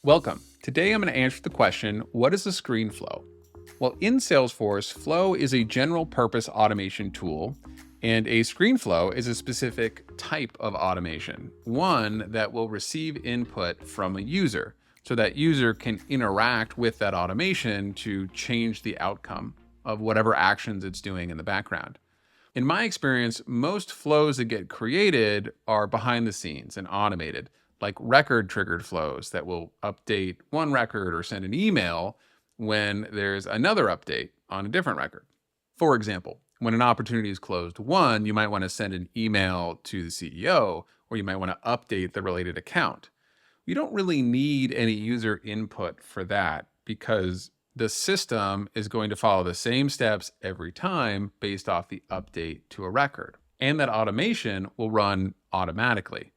Welcome. Today I'm going to answer the question, what is a screen flow? Well, in Salesforce, Flow is a general purpose automation tool, and a screen flow is a specific type of automation, one that will receive input from a user, so that user can interact with that automation to change the outcome of whatever actions it's doing in the background. In my experience, most flows that get created are behind the scenes and automated, like record triggered flows that will update one record or send an email when there's another update on a different record. For example, when an opportunity is closed won, you might want to send an email to the CEO, or you might want to update the related account. You don't really need any user input for that because the system is going to follow the same steps every time based off the update to a record. And that automation will run automatically.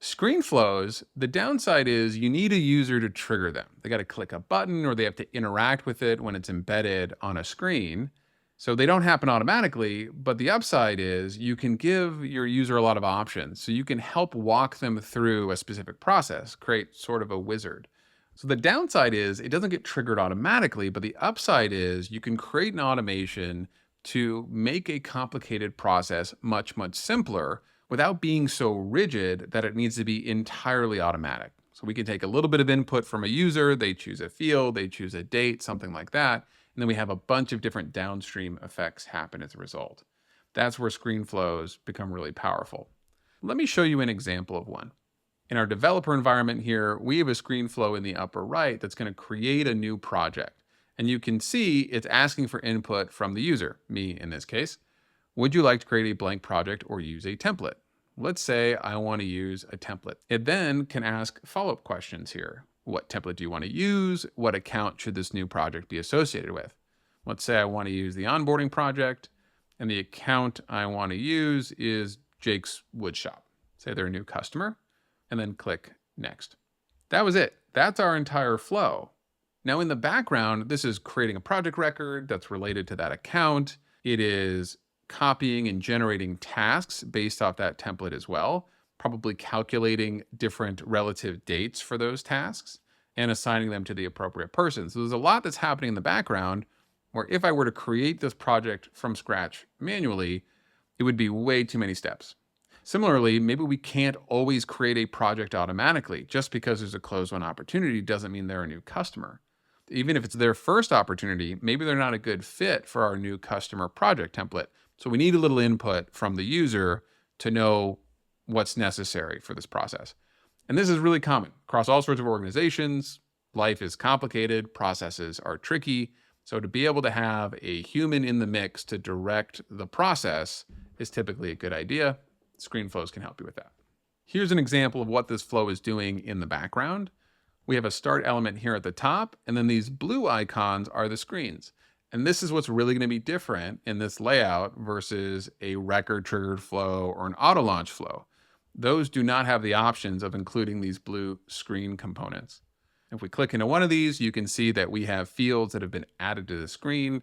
Screen flows, the downside is you need a user to trigger them. They got to click a button or they have to interact with it when it's embedded on a screen. So they don't happen automatically, but the upside is you can give your user a lot of options. So you can help walk them through a specific process, create sort of a wizard. So the downside is it doesn't get triggered automatically, but the upside is you can create an automation to make a complicated process much, much simpler without being so rigid that it needs to be entirely automatic. So we can take a little bit of input from a user, they choose a field, they choose a date, something like that, and then we have a bunch of different downstream effects happen as a result. That's where screen flows become really powerful. Let me show you an example of one. In our developer environment here, we have a screen flow in the upper right that's going to create a new project. And you can see it's asking for input from the user, me in this case. Would you like to create a blank project or use a template? Let's say I want to use a template. It then can ask follow-up questions here. What template do you want to use? What account should this new project be associated with? Let's say I want to use the onboarding project, and the account I want to use is Jake's Woodshop. Say they're a new customer, and then click next. That was it. That's our entire flow. Now in the background, this is creating a project record that's related to that account. It is copying and generating tasks based off that template as well, probably calculating different relative dates for those tasks and assigning them to the appropriate person. So there's a lot that's happening in the background where if I were to create this project from scratch manually, it would be way too many steps. Similarly, maybe we can't always create a project automatically. Just because there's a closed won opportunity doesn't mean they're a new customer. Even if it's their first opportunity, maybe they're not a good fit for our new customer project template. So we need a little input from the user to know what's necessary for this process. And this is really common across all sorts of organizations. Life is complicated, processes are tricky. So to be able to have a human in the mix to direct the process is typically a good idea. Screen flows can help you with that. Here's an example of what this flow is doing in the background. We have a start element here at the top, and then these blue icons are the screens. And this is what's really going to be different in this layout versus a record triggered flow or an auto launch flow. Those do not have the options of including these blue screen components. If we click into one of these, you can see that we have fields that have been added to the screen,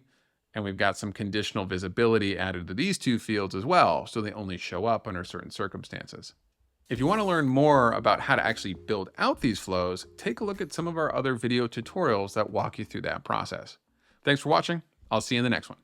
and we've got some conditional visibility added to these two fields as well, so they only show up under certain circumstances. If you want to learn more about how to actually build out these flows, take a look at some of our other video tutorials that walk you through that process. Thanks for watching. I'll see you in the next one.